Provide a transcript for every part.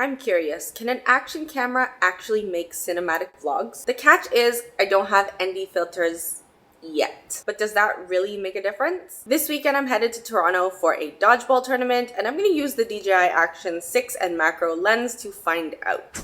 I'm curious, can an action camera actually make cinematic vlogs? The catch is I don't have ND filters yet. But does that really make a difference? This weekend I'm headed to Toronto for a dodgeball tournament and I'm going to use the DJI Action 6 and macro lens to find out.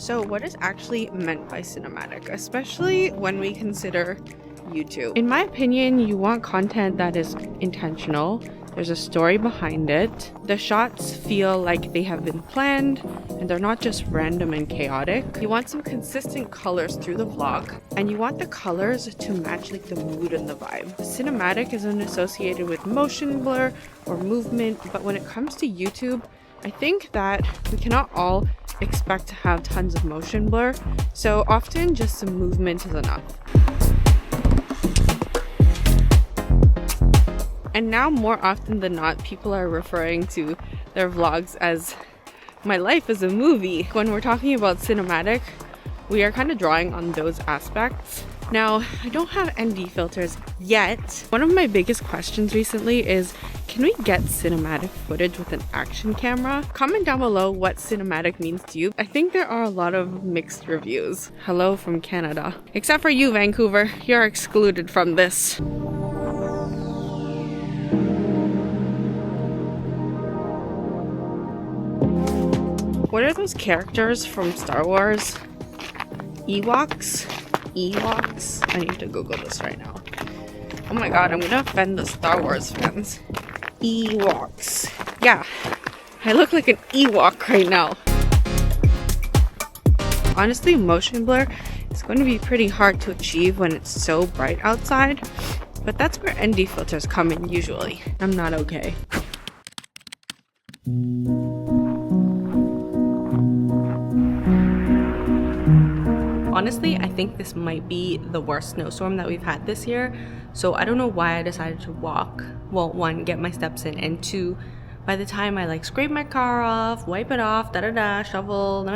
So what is actually meant by cinematic, especially when we consider YouTube? In my opinion, you want content that is intentional. There's a story behind it. The shots feel like they have been planned and they're not just random and chaotic. You want some consistent colors through the vlog and you want the colors to match like the mood and the vibe. Cinematic isn't associated with motion blur or movement, but when it comes to YouTube, I think that we cannot all expect to have tons of motion blur, so often just some movement is enough. And now more often than not, people are referring to their vlogs as my life is a movie. When we're talking about cinematic, we are kind of drawing on those aspects. Now, I don't have ND filters yet. One of my biggest questions recently is, can we get cinematic footage with an action camera? Comment down below what cinematic means to you. I think there are a lot of mixed reviews. Hello from Canada. Except for you, Vancouver. You're excluded from this. What are those characters from Star Wars? Ewoks? I need to Google this right now. Oh my god, I'm gonna offend the Star Wars fans. Ewoks. Yeah, I look like an Ewok right now. Honestly, motion blur is going to be pretty hard to achieve when it's so bright outside, but that's where ND filters come in usually. I'm not okay. Honestly, I think this might be the worst snowstorm that we've had this year. So I don't know why I decided to walk. Well, one, get my steps in, and two, by the time I like scrape my car off, wipe it off, shovel,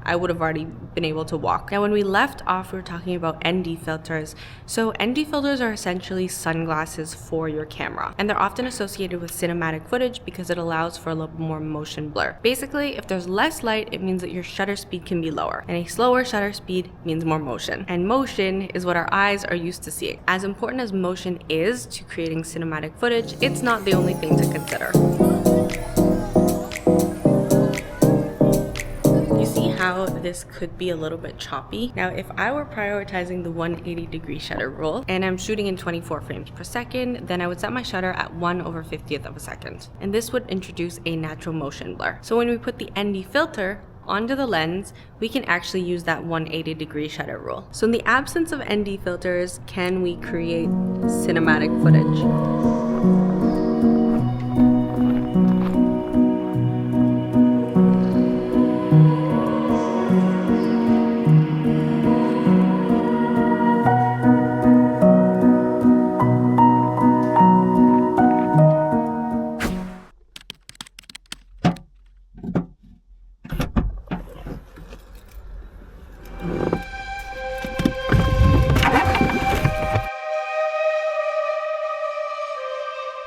I would have already been able to walk. Now, when we left off, we were talking about ND filters. So ND filters are essentially sunglasses for your camera, and they're often associated with cinematic footage because it allows for a little more motion blur. Basically, if there's less light, it means that your shutter speed can be lower, and a slower shutter speed means more motion. And motion is what our eyes are used to seeing. As important as motion is to creating cinematic footage, it's not the only thing to consider. How this could be a little bit choppy. Now, if I were prioritizing the 180-degree shutter rule and I'm shooting in 24 frames per second, then I would set my shutter at 1/50th of a second. And this would introduce a natural motion blur. So when we put the ND filter onto the lens, we can actually use that 180-degree shutter rule. So in the absence of ND filters, can we create cinematic footage?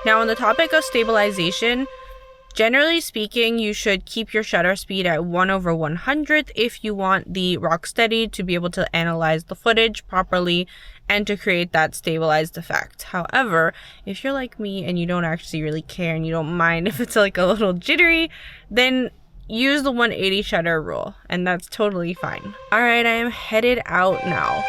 Now, on the topic of stabilization, generally speaking, you should keep your shutter speed at 1/100th if you want the Rocksteady to be able to analyze the footage properly and to create that stabilized effect. However, if you're like me and you don't actually really care and you don't mind if it's like a little jittery, then use the 180 shutter rule, and that's totally fine. All right, I am headed out now.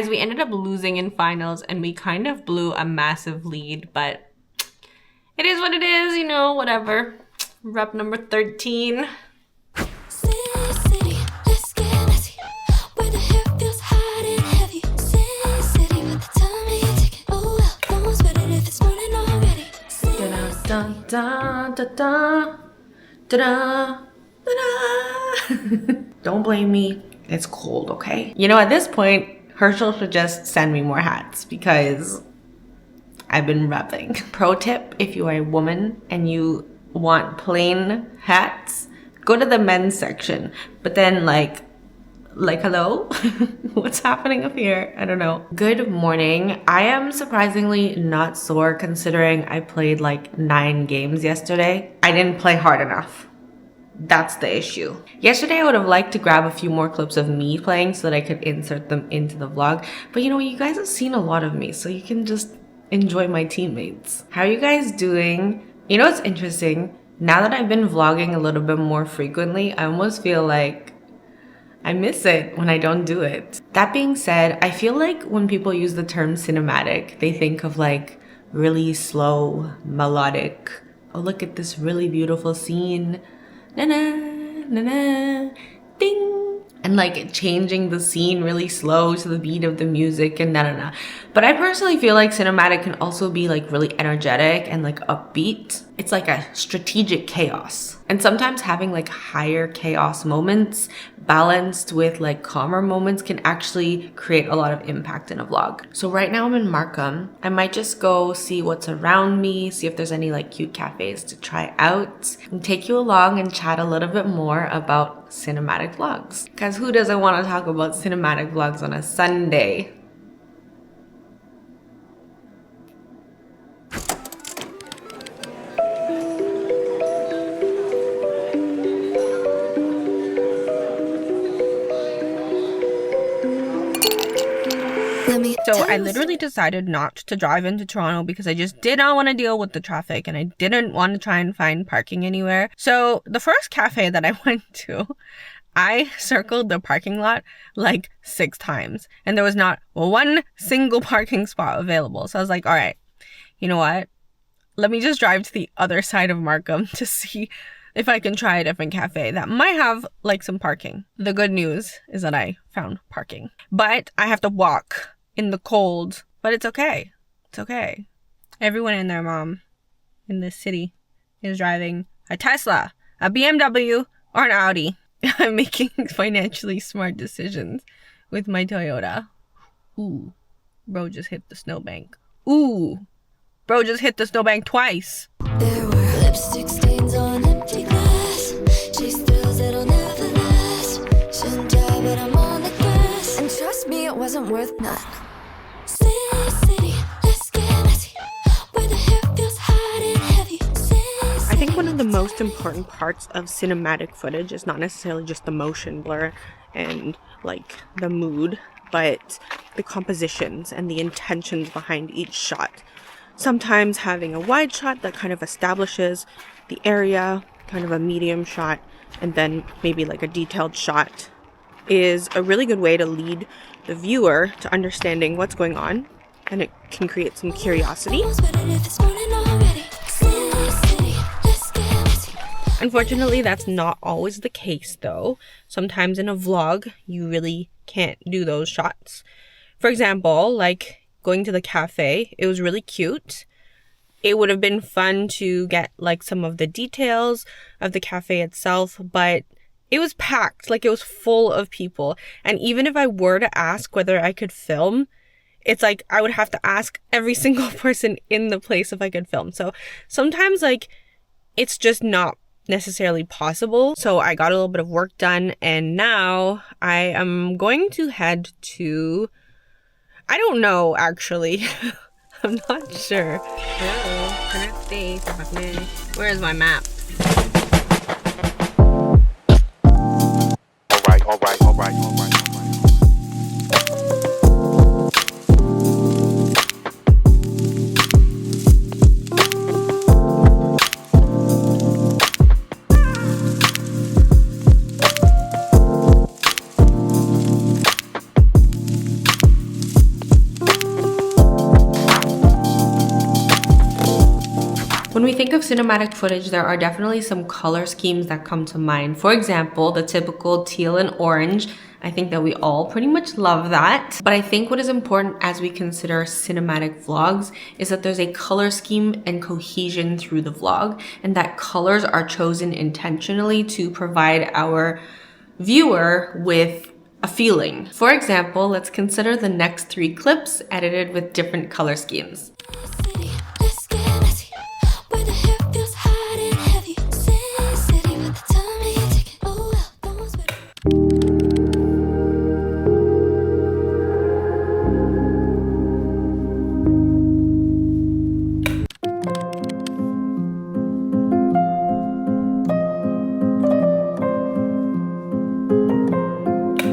Guys, we ended up losing in finals and we kind of blew a massive lead, but it is what it is, you know, whatever. Rep number 13. Don't blame me. It's cold, okay? You know, at this point, Herschel should just send me more hats because I've been repping. Pro tip, if you are a woman and you want plain hats, go to the men's section. But then like hello? What's happening up here? I don't know. Good morning. I am surprisingly not sore considering I played like 9 games yesterday. I didn't play hard enough. That's the issue. Yesterday I would have liked to grab a few more clips of me playing so that I could insert them into the vlog. But you know, you guys have seen a lot of me, so you can just enjoy my teammates. How are you guys doing? You know what's interesting? Now that I've been vlogging a little bit more frequently, I almost feel like I miss it when I don't do it. That being said, I feel like when people use the term cinematic, they think of like really slow, melodic, oh look at this really beautiful scene, na na na na, ding, and like changing the scene really slow to the beat of the music and na na na. But I personally feel like cinematic can also be like really energetic and like upbeat. It's like a strategic chaos. And sometimes having like higher chaos moments balanced with like calmer moments can actually create a lot of impact in a vlog. So right now I'm in Markham. I might just go see what's around me, see if there's any like cute cafes to try out, and take you along and chat a little bit more about cinematic vlogs. Because who doesn't want to talk about cinematic vlogs on a Sunday? So I literally decided not to drive into Toronto because I just did not want to deal with the traffic and I didn't want to try and find parking anywhere. So the first cafe that I went to, I circled the parking lot like 6 times and there was not one single parking spot available. So I was like, all right, you know what? Let me just drive to the other side of Markham to see if I can try a different cafe that might have like some parking. The good news is that I found parking, but I have to walk in the cold, but it's okay. It's okay. Everyone and their mom in this city is driving a Tesla, a BMW, or an Audi. I'm making financially smart decisions with my Toyota. Ooh, bro just hit the snowbank. Ooh, bro just hit the snowbank twice. There were lipstick stains on empty glass. Chase thrills that'll never last. Shouldn't drive, but I'm on the gas. And trust me, it wasn't worth none. City, let's get messy. Where the hair feels hot and heavy. I think one of the most important parts of cinematic footage is not necessarily just the motion blur and like the mood, but the compositions and the intentions behind each shot. Sometimes having a wide shot that kind of establishes the area, kind of a medium shot, and then maybe like a detailed shot is a really good way to lead the viewer to understanding what's going on, and it can create some curiosity. Unfortunately, that's not always the case though. Sometimes in a vlog, you really can't do those shots. For example, like going to the cafe, it was really cute. It would have been fun to get like some of the details of the cafe itself, but it was packed, like it was full of people. And even if I were to ask whether I could film, it's like I would have to ask every single person in the place if I could film. So sometimes like it's just not necessarily possible. So I got a little bit of work done and now I am going to head to, I don't know actually. I'm not sure. Where is my map? All right. When we think of cinematic footage, there are definitely some color schemes that come to mind. For example, the typical teal and orange. I think that we all pretty much love that. But I think what is important as we consider cinematic vlogs is that there's a color scheme and cohesion through the vlog, and that colors are chosen intentionally to provide our viewer with a feeling. For example, let's consider the next 3 clips edited with different color schemes. Let's get messy, where the hair feels hot and heavy. Sin City with the time and your ticket. Oh well, no one's better.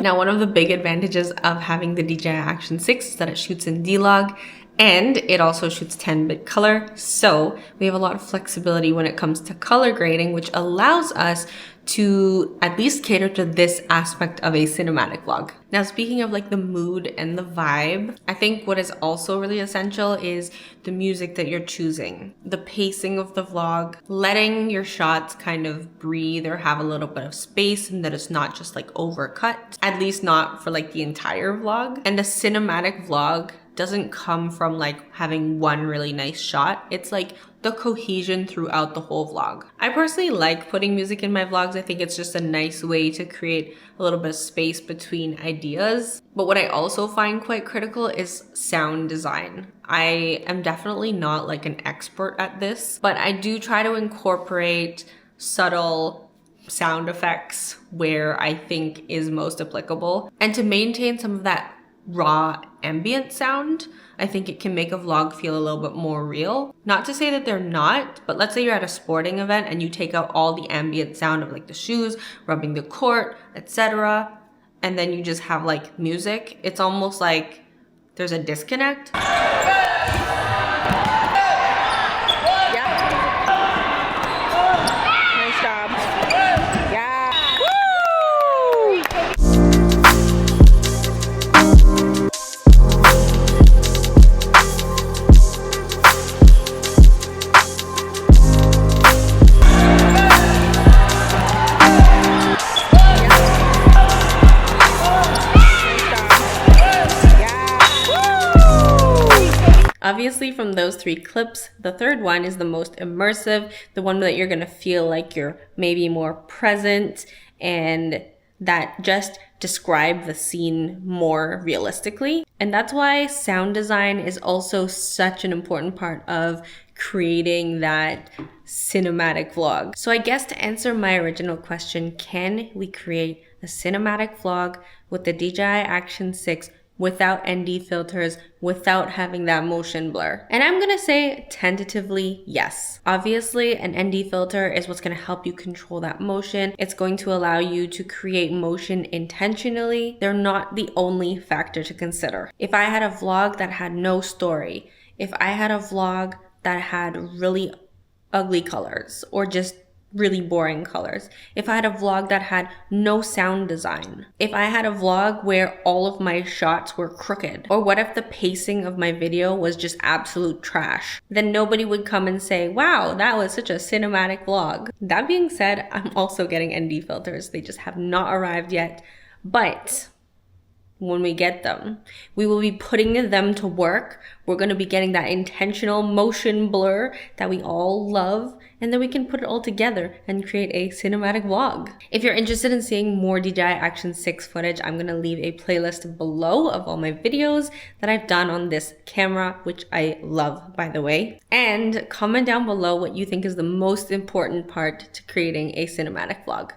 Now, one of the big advantages of having the DJI Action 6 is that it shoots in D-Log and it also shoots 10-bit color. So we have a lot of flexibility when it comes to color grading, which allows us to at least cater to this aspect of a cinematic vlog. Now, speaking of like the mood and the vibe, I think what is also really essential is the music that you're choosing, the pacing of the vlog, letting your shots kind of breathe or have a little bit of space and that it's not just like overcut, at least not for like the entire vlog. And a cinematic vlog doesn't come from like having one really nice shot. It's like the cohesion throughout the whole vlog. I personally like putting music in my vlogs. I think it's just a nice way to create a little bit of space between ideas. But what I also find quite critical is sound design. I am definitely not like an expert at this, but I do try to incorporate subtle sound effects where I think is most applicable. And to maintain some of that raw ambient sound, I think it can make a vlog feel a little bit more real. Not to say that they're not, but let's say you're at a sporting event and you take out all the ambient sound of like the shoes, rubbing the court, etc. And then you just have like music. It's almost like there's a disconnect. Obviously, from those 3 clips, the third one is the most immersive, the one that you're gonna feel like you're maybe more present and that just describe the scene more realistically. And that's why sound design is also such an important part of creating that cinematic vlog. So I guess to answer my original question, can we create a cinematic vlog with the DJI Action 6 without ND filters, without having that motion blur? And I'm gonna say tentatively yes. Obviously, an ND filter is what's gonna help you control that motion. It's going to allow you to create motion intentionally. They're not the only factor to consider. If I had a vlog that had no story, if I had a vlog that had really ugly colors or just really boring colors, if I had a vlog that had no sound design, if I had a vlog where all of my shots were crooked, or what if the pacing of my video was just absolute trash, then nobody would come and say, wow, that was such a cinematic vlog. That being said, I'm also getting ND filters. They just have not arrived yet, but when we get them, we will be putting them to work. We're going to be getting that intentional motion blur that we all love, and then we can put it all together and create a cinematic vlog. If you're interested in seeing more DJI Action 6 footage, I'm going to leave a playlist below of all my videos that I've done on this camera, which I love, by the way. And comment down below what you think is the most important part to creating a cinematic vlog.